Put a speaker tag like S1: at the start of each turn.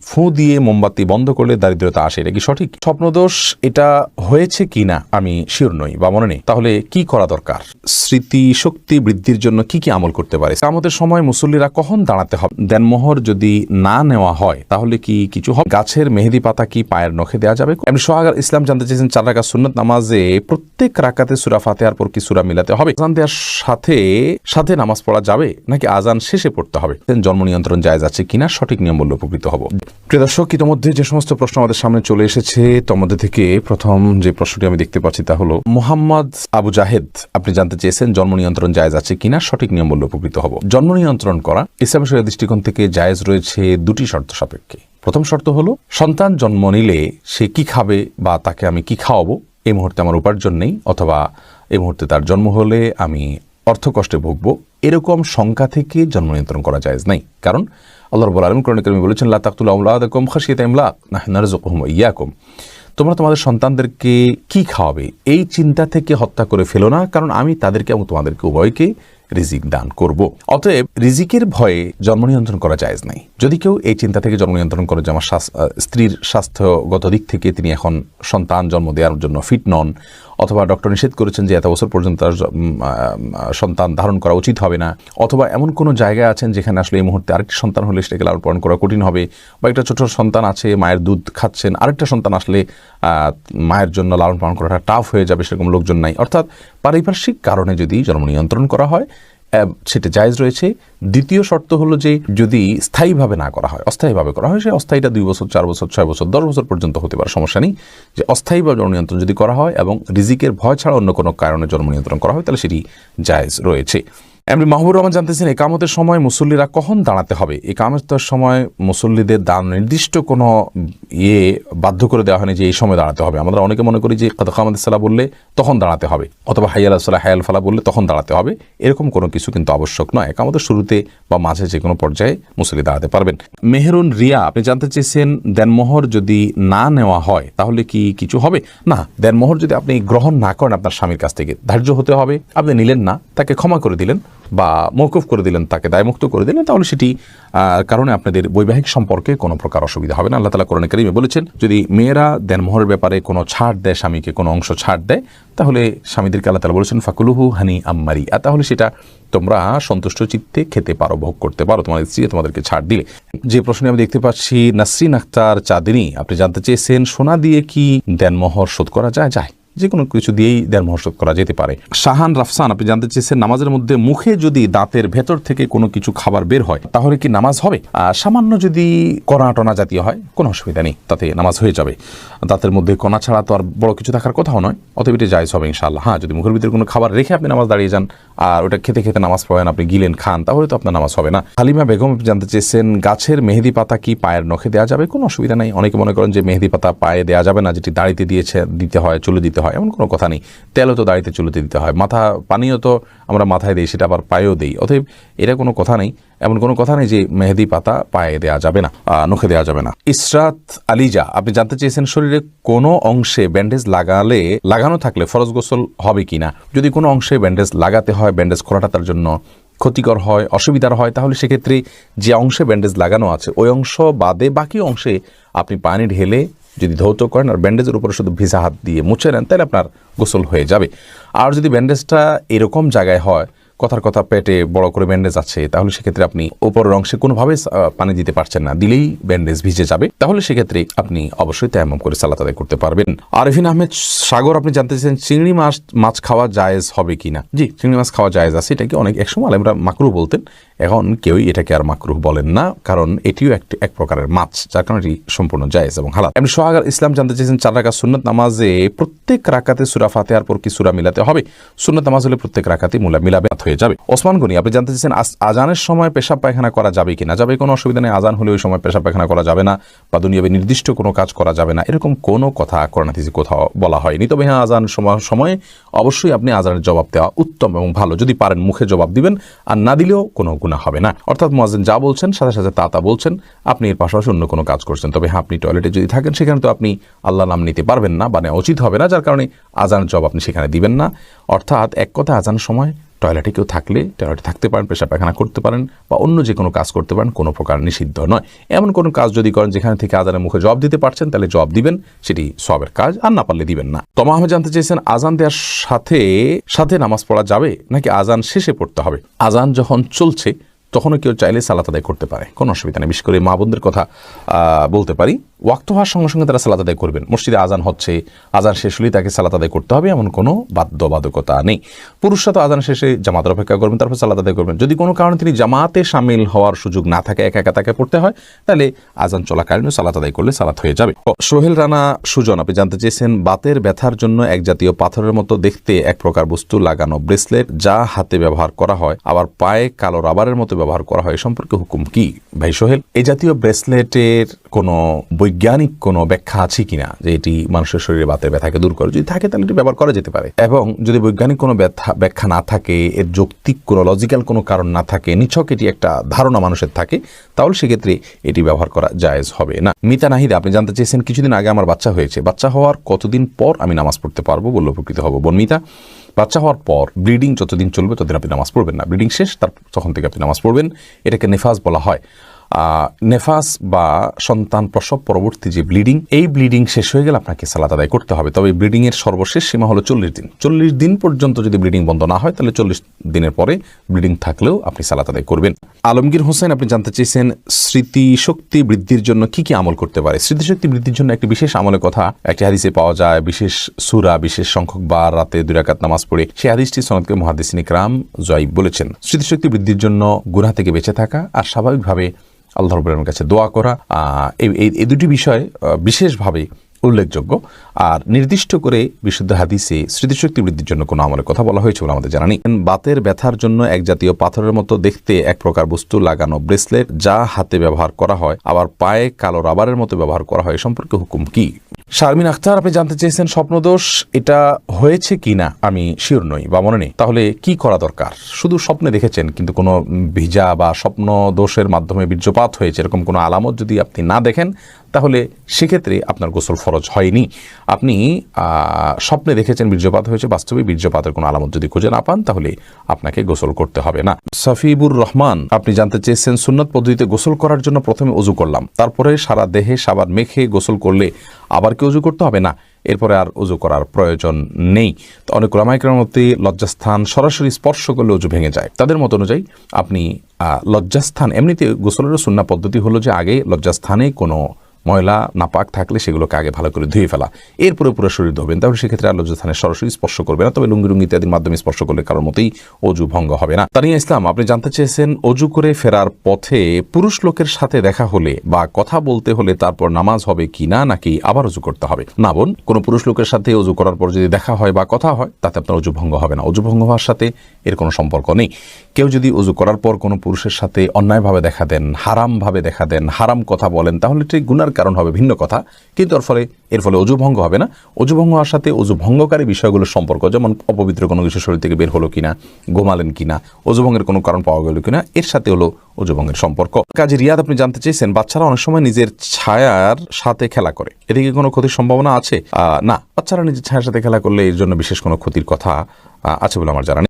S1: ফু দিয়ে মোমবাতি বন্ধ করলে দারিদ্রতা আসে, এটা কি সঠিক? স্বপ্নদোষ এটা হয়েছে কিনা আমি শিওর নই বা মনে নেই। তাহলে কি করা দরকার? স্মৃতি শক্তি বৃদ্ধির জন্য কি কি আমল করতে পারে? কিয়ামতের সময় মুসল্লিরা কখন দাঁড়াতে হবে? দেনমোহর যদি না নেওয়া হয় তাহলে কি কিছু হবে? গাছের মেহেদি পাতা কি পায়ের নখে দেওয়া যাবে? এমনি সোহাগার ইসলাম জানতে চেয়েছেন 4 রাকাত সুন্নাত নামাজে প্রত্যেক রাকাতে সূরা ফাতিহার পর কি সূরা মিলাতে হবে? আযান দেওয়ার সাথে সাথে নামাজ পড়া যাবে নাকি আযান শেষে পড়তে হবে? জন্ম নিয়ন্ত্রণ জায়েজ আছে কিনা? সঠিক নিয়ম বললে উপকৃত হব। প্রিয় দর্শক, ইতিমধ্যে যে সমস্ত প্রশ্ন আমাদের সামনে চলে এসেছে তার মধ্যে থেকে প্রথম যে প্রশ্নটি আমি দেখতে পাচ্ছি তা হলো মোহাম্মদ আবু জাহেদ, আপনি জানতে চেয়েছেন জন্ম নিয়ন্ত্রণ জায়েজ আছে কিনা? সঠিক নিয়ম বললে উপকৃত হব। জন্ম নিয়ন্ত্রণ করা ইসলামের শরীয়তের দৃষ্টিকোণ থেকে জায়েজ রয়েছে দুটি শর্ত সাপেক্ষে। প্রথম শর্ত হলো সন্তান জন্ম নিলে সে কি খাবে বা তাকে আমি কি খাওয়াবো, এই মুহূর্তে আমার উপার্জন নেই, অথবা এই মুহূর্তে তার জন্ম হলে আমি অর্থকষ্টে ভুগবো, এরকম শঙ্কা থেকে জন্ম নিয়ন্ত্রণ করা জায়েজ নাই। কারণ আল্লাহ রাব্বুল আলামিন কোরআনে কারিমে বলেছেন লা তাকতুলু আওলাদাকুম খাশিয়াতা ইমলাক নাহনু নারযুকুহুম ওয়া ইয়াকুম, তোমরা তোমাদের সন্তানদেরকে কি খাওয়াবে এই চিন্তা থেকে হত্যা করে ফেলো না, কারণ আমি তাদেরকে এবং তোমাদেরকে উভয়কে রিজিক দান করব। অতএব রিজিকের ভয়ে জন্ম নিয়ন্ত্রণ করা জায়েজ নাই। যদি কেউ এই চিন্তা থেকে জন্ম নিয়ন্ত্রণ করে যে আমার স্ত্রীর স্বাস্থ্যগত দিক থেকে তিনি এখন সন্তান জন্ম দেওয়ার জন্য ফিট নন, অথবা ডক্টর নিষেধ করেছেন যে এত বছর পর্যন্ত তার সন্তান ধারণ করা উচিত হবে না, অথবা এমন কোনো জায়গায় আছেন যেখানে আসলে এই মুহূর্তে আরেকটি সন্তান হলে সেটাকে লালন পালন করা কঠিন হবে, বা একটা ছোট সন্তান আছে মায়ের দুধ খাচ্ছেন, আরেকটা সন্তান আসলে মায়ের জন্য লালন পালন করাটা টাফ হয়ে যাবে, সেরকম লোকজন নাই, অর্থাৎ পারিপার্শ্বিক কারণে যদি জন্ম নিয়ন্ত্রণ করা হয় সেটা জায়েজ রয়েছে। দ্বিতীয় শর্ত হলো যে যদি স্থায়ীভাবে না করা হয়, অস্থায়ীভাবে করা হয়, সে অস্থায়ীটা 2 বছর 4 বছর 6 বছর 10 বছর পর্যন্ত হতে পারে, সমস্যা নেই। যে অস্থায়ীভাবে জন্ম নিয়ন্ত্রণ যদি করা হয় এবং রিজিকের ভয় ছাড়া অন্য কোনো কারণে জন্ম নিয়ন্ত্রণ করা হয় তাহলে সেটি জায়েজ রয়েছে। এমনি মাহবুবুর রহমান জানতেছেন একামতের সময় মুসল্লিরা কখন দাঁড়াতে হবে? একামতের সময় মুসল্লিদের নির্দিষ্ট কোনো বাধ্য করে দেওয়া হয়নি যে এই সময় দাঁড়াতে হবে। আমরা অনেকে মনে করি যে কদ কামাতিস সালাহ বললে তখন দাঁড়াতে হবে, অথবা হাইয়া আলাস সালাহ হায়াল ফালাহ বললে তখন দাঁড়াতে হবে, এরকম কোনো কিছু কিন্তু আবশ্যক নয়। একামতের শুরুতে বা মাঝে যে কোনো পর্যায়ে মুসল্লি দাঁড়াতে পারবেন। মেহেরুন রিয়া, আপনি জানতে চেয়েছেন দেনমোহর যদি না নেওয়া হয় তাহলে কি কিছু হবে? না, দেনমোহর যদি আপনি গ্রহণ না করেন আপনার স্বামীর কাছ থেকে, ধার্য হতে হবে, আপনি নিলেন না, তাকে ক্ষমা করে দিলেন বা মওকুফ করে দিলেন, তাকে দায়মুক্ত করে দিলেন, তাহলে সেটি কারণে আপনাদের বৈবাহিক সম্পর্কে কোনো প্রকার অসুবিধা হবে না। আল্লাহ তাআলা কোরআনে কারীমে বলেছেন যদি মেয়েরা দেনমোহরের ব্যাপারে কোনো ছাড় দেয়, স্বামীকে কোনো অংশ ছাড় দেয়, তাহলে স্বামীদেরকে আল্লাহ তাআলা বলেছেন ফাকুলুহু হানি আম্মারি, তাহলে সেটা তোমরা সন্তুষ্ট চিত্তে খেতে পারো, ভোগ করতে পারো, তোমাদের স্ত্রী তোমাদেরকে ছাড় দিলে। যে প্রশ্নে আমি দেখতে পাচ্ছি নাসরিন আক্তার চাঁদিনী, আপনি জানতে চেয়েছেন সোনা দিয়ে কি দেনমোহর শোধ করা যায়? যায়, যে কোনো কিছু দিয়েই দেনমোহর শোধ করা যেতে পারে। শাহান রাফসান, আপনি জানতে চেয়েছেন নামাজের মধ্যে মুখে যদি দাঁতের ভেতর থেকে কোনো কিছু খাবার বের হয় তাহলে কি নামাজ হবে? সামান্য যদি কণা টনা জাতীয় হয় কোনো অসুবিধা নেই, তাতে নামাজ হয়ে যাবে। দাঁতের মধ্যে কণা ছাড়া তো আর বড় কিছু থাকার কথাও নয়, অতএব এটা জায়েজ হবে ইনশাআল্লাহ। হ্যাঁ, যদি মুখের ভিতরে কোনো খাবার রেখে আপনি নামাজ দাঁড়িয়ে যান আর ওটা খেতে খেতে নামাজ পড়েন, আপনি গিলেন খান, তাহলে তো আপনার নামাজ হবে না। হালিমা বেগম জানতে চেয়েছেন গাছের মেহেদি পাতা কি পায়ের নখে দেওয়া যাবে? কোনো অসুবিধা নেই। অনেকে মনে করেন যে মেহেদি পাতা পায়ে দেওয়া যাবে না, যেটি দাড়িতে দিতে হয়, চুলে দিতে হয়, এমন কোনো কথা নেই। তেলও তো দাড়িতে চুলতে দিতে হয়, পানিও তো আমরা মাথায় দিই, সেটা আবার পায়েও দিই, অতএব এটা কোনো কথা নেই, এমন কোনো কথা নেই যে মেহেদি পাতা পায়ে দেওয়া যাবে না, নখে দেওয়া যাবে না। ইসরাত আলিজা, আপনি জানতে চেয়েছেন শরীরে কোনো অংশে ব্যান্ডেজ লাগানো থাকলে ফরজ গোসল হবে কিনা? যদি কোনো অংশে ব্যান্ডেজ লাগাতে হয়, ব্যান্ডেজ করাটা তার জন্য ক্ষতিকর হয়, অসুবিধার হয়, তাহলে সেক্ষেত্রে যে অংশে ব্যান্ডেজ লাগানো আছে ওই অংশ বাদে বাকি অংশে আপনি পানি ঢেলে যদি ধৌত করেন আর ব্যান্ডেজের উপরে শুধু ভিজা হাত দিয়ে মুছে নেন তাহলে আপনার গোসল হয়ে যাবে। আর যদি ব্যান্ডেজটা এরকম জায়গায় হয়, কথার কথা পেটে বড় করে ব্যান্ডেজ আছে, তাহলে সেক্ষেত্রে আপনি উপরের অংশে কোনোভাবে পানি দিতে পারছেন না, দিলেই ব্যান্ডেজ ভিজে যাবে, তাহলে সেক্ষেত্রে আপনি অবশ্যই তায়াম্মুম করে সালাত আদায় করতে পারবেন। আরিফিন আহমেদ সাগর, আপনি জানতে চাইছেন চিংড়ি মাছ খাওয়া জায়েজ হবে কিনা? জি, চিংড়ি মাছ খাওয়া জায়েজ আছে। এটাকে অনেক একসময় আলেমরা মাকরুহ বলতেন, এখন কেউই এটাকে আর মাকরুহ বলেন না, কারণ এটিও এক প্রকারের মাছ, যার কারণে এটি সম্পূর্ণ জায়েজ এবং হালাল। এমনি সোহাগার ইসলাম জানতে চেয়েছেন 4 রাকাত সুন্নাত নামাজে প্রত্যেক রাকাতে সূরা ফাতিহার পর কি সূরা মিলাতে হবে? সুন্নাত নামাজ হলে প্রত্যেক রাকাতে মিলাবে হয়ে যাবে। ওসমান গনি, আপনি জানতে চেয়েছেন আজানের সময় পেশাব পায়খানা করা যাবে কিনা? যাবে, কোনো অসুবিধা নেই। আজান হলে ওই সময় পেশাব পায়খানা করা যাবে না বা দুনিয়াবে নির্দিষ্ট কোনো কাজ করা যাবে না, এরকম কোনো কথা কোরআন হাদিসে কোথাও বলা হয়নি। তবে হ্যাঁ, আজান সময়ে অবশ্যই আপনি আজানের জবাব দেওয়া উত্তম এবং ভালো। যদি পারেন মুখে জবাব দিবেন, আর না দিলেও কোনো গুনাহ হবে না। অর্থাৎ মুয়াজ্জিন যা বলছেন সাথে সাথে তা বলছেন, আপনি এর পাশাপাশি অন্য কোনো কাজ করছেন। তবে হ্যাঁ, আপনি টয়লেটে যদি থাকেন সেখানে তো আপনি আল্লাহ নাম নিতে পারবেন না বা নেওয়া উচিত হবে না, যার কারণে আজানের জবাব আপনি সেখানে দিবেন না। অর্থাৎ এক কথা আজানের সময় টয়লেটে কেউ থাকলে টয়লেটে থাকতে পারেন, পেশাব পায়খানা করতে পারেন বা অন্য যে কোনো কাজ করতে পারেন, কোনো প্রকার নিষিদ্ধ নয়। এমন কোনো কাজ যদি করেন যেখানে থেকে আজানের মুখে জবাব দিতে পারছেন তাহলে জবাব দিবেন, সেটি সওয়াবের কাজ, আর না পারলে দিবেন না। তমা আহমেদ জানতে চেয়েছেন আজান দেওয়ার সাথে সাথে নামাজ পড়া যাবে নাকি আজান শেষে পড়তে হবে? আজান যখন চলছে তখনও কেউ চাইলে সালাত আদায় করতে পারে, কোনো অসুবিধা নেই। বিশেষ করে মা বোনদের কথা বলতে পারি, ওয়াক্ত হওয়ার সঙ্গে সঙ্গে তারা সালাত আদায় করবেন। মসজিদে আজান হচ্ছে, আজান শেষ হলেই তাকে সালাত আদায় করতে হবে এমন কোনো বাধ্যবাধকতা নেই। পুরুষরা তো আজান শেষে জামাতের অপেক্ষা করবেন, তারপর সালাত আদায় করবেন। যদি কোনো কারণে তিনি জামাতে সামিল হওয়ার সুযোগ না থাকে, একা একা তাকে পড়তে হয়, তাহলে আজান চলাকালীন সালাত আদায় করলে সালাত হয়ে যাবে। সোহেল রানা সুজন আপনি জানতে চেয়েছেন বাতের ব্যথার জন্য এক জাতীয় পাথরের মতো দেখতে এক প্রকার বস্তু লাগানো ব্রেসলেট যা হাতে ব্যবহার করা হয় আবার পায়ে কালো রাবারের মতো ব্যবহার করা হয়, এ সম্পর্কে হুকুম কি? ভাই সোহেল, এই জাতীয় ব্রেসলেটের কোনো বৈজ্ঞানিক কোনো ব্যাখ্যা আছে কিনা যে এটি মানুষের শরীরে বাতের ব্যথাকে দূর করে? যদি থাকে তাহলে এটি ব্যবহার করা যেতে পারে, এবং যদি বৈজ্ঞানিক কোনো ব্যাখ্যা না থাকে, এর যৌক্তিক কোনো লজিক্যাল কোনো কারণ না থাকে, নিছক এটি একটা ধারণা মানুষের থাকে, তাহলে সেক্ষেত্রে এটি ব্যবহার করা জায়েজ হবে না। মিতা নাহিদা আপনি জানতে চেয়েছেন কিছুদিন আগে আমার বাচ্চা হয়েছে, বাচ্চা হওয়ার কতদিন পর আমি নামাজ পড়তে পারবো বললে উপকৃত হব? বোন মিতা, বাচ্চা হওয়ার পর ব্লিডিং যতদিন চলবে ততদিন আপনি নামাজ পড়বেন না। ব্লিডিং শেষ, তখন থেকে আপনি নামাজ পড়বেন। এটাকে নেফাস বলা হয়। নেফাস বা সন্তান প্রসব পরবর্তী যে ব্লিডিং, এই ব্লিডিং শেষ হয়ে গেলে আপনাকে সালাত আদায় করতে হবে। তবে ব্লিডিং এর সর্বশেষ সীমা হলো 40 দিন। 40 দিন পর্যন্ত যদি ব্লিডিং বন্ধ না হয় তাহলে 40 দিনের পরে ব্লিডিং থাকলেও আপনি সালাত আদায় করবেন। আলমগীর হোসেন আপনি জানতে চেয়েছেন স্মৃতিশক্তি বৃদ্ধির জন্য কি কি আমল করতে পারে? স্মৃতিশক্তি বৃদ্ধির জন্য একটি বিশেষ আমলের কথা একটি হাদিসে পাওয়া যায়। বিশেষ সূরা, বিশেষ সংখ্যক বার রাতে 2 রাকাত নামাজ পড়ে, সেই হাদিসটি সনদকে মুহাদ্দিসিন ইকরাম যায়িব বলেছেন। স্মৃতিশক্তি বৃদ্ধির জন্য গুনাহ থেকে বেঁচে থাকা আর স্বাভাবিকভাবে আল্লাহ রাব্বুল আলামিনের কাছে দোয়া করা, এই দুটি বিষয় বিশেষভাবে উল্লেখযোগ্য। আর নির্দিষ্ট করে বিশুদ্ধ হাদিসে স্মৃতিশক্তি বৃদ্ধির জন্য কোনো আমলের কথা বলা হয়েছে বলে আমাদের জানা নেই। বাতের ব্যথার জন্য এক জাতীয় পাথরের মতো দেখতে এক প্রকার বস্তু লাগানো ব্রেসলেট যা হাতে ব্যবহার করা হয় আবার পায়ে কালো রাবারের মতো ব্যবহার করা হয়, এ সম্পর্কে হুকুম কি? শারমিন আখতার আপনি জানতে চেয়েছেন স্বপ্নদোষ এটা হয়েছে কিনা আমি শিওর নই বা মনে নেই, তাহলে কি করা দরকার? শুধু স্বপ্নে দেখেছেন কিন্তু কোনো ভিজা বা স্বপ্ন দোষের মাধ্যমে বীর্যপাত হয়েছে এরকম কোনো আলামত যদি আপনি না দেখেন তাহলে সেক্ষেত্রে আপনার গোসল ফরজ হয়নি। আপনি স্বপ্নে দেখেছেন বীর্যপাত হয়েছে, বাস্তবে বীর্যপাতের কোনো আলামত যদি খুঁজে না পান তাহলে আপনাকে গোসল করতে হবে না। সাফিবুর রহমান আপনি জানতে চেয়েছেন সুন্নত পদ্ধতিতে গোসল করার জন্য প্রথমে ওযু করলাম, তারপরে সারা দেহে সাবান মেখে গোসল করলে আবার কি ওযু করতে হবে? না, এরপরে আর ওযু করার প্রয়োজন নেই। তো অনেক উলামায়ে কেরামের মতে লজ্জাস্থান সরাসরি স্পর্শ করলে ওযু ভেঙে যায়। তাদের মত অনুযায়ী আপনি লজ্জাস্থান, এমনিতে গোসলেরও সুন্নাহ পদ্ধতি হলো যে আগে লজ্জাস্থানে কোনো ময়লা নাপাক থাকলে সেগুলোকে আগে ভালো করে ধুয়ে ফেলা, এরপরে পুরো শরীর ধোবেন, তাহলে সেক্ষেত্রে আর লজ্জাস্থানে সরাসরি স্পর্শ করবে না। তবে লুঙ্গি ইত্যাদির মাধ্যমে স্পর্শ করলে কারোর মতেই ওযু ভঙ্গ হবে না। তানিয়া ইসলাম আপনি জানতে চেয়েছেন ওযু করে ফেরার পথে পুরুষ লোকের সাথে দেখা হলে বা কথা বলতে হলে তারপর নামাজ হবে কি না, নাকি আবার ওযু করতে হবে? না বোন, কোনো পুরুষ লোকের সাথে ওযু করার পর যদি দেখা হয় বা কথা হয় তাতে আপনার ওযু ভঙ্গ হবে না। ওযু ভঙ্গ হওয়ার সাথে এর কোনো সম্পর্ক নেই। কেউ যদি ওযু করার পর কোনো পুরুষের সাথে অন্যায়ভাবে দেখা দেন, হারামভাবে দেখা দেন, হারাম কথা বলেন, তাহলে ঠিক গুনার কারণ হবে, ভিন্ন কথা, কিন্তু এর ফলে ওযু ভঙ্গ হবে না। ওযু ভঙ্গ হওয়ার সাথে ওযু ভঙ্গকারী বিষয়গুলোর সম্পর্ক, যেমন অপবিত্র কোনো কিছু শরীর থেকে বের হলো কিনা, ঘুমালেন কিনা, ওযু ভঙ্গের কোনো কারণ পাওয়া গেল কিনা, এর সাথে হলো ওযু ভঙ্গের সম্পর্ক। কাজী রিয়াদ আপনি জানতে চেয়েছেন বাচ্চারা অনেক সময় নিজের ছায়ার সাথে খেলা করে, এদিকে কোনো ক্ষতির সম্ভাবনা আছে? না, বাচ্চারা নিজের ছায়ার সাথে খেলা করলে এর জন্য বিশেষ কোনো ক্ষতির কথা আছে বলে আমার জানা নেই।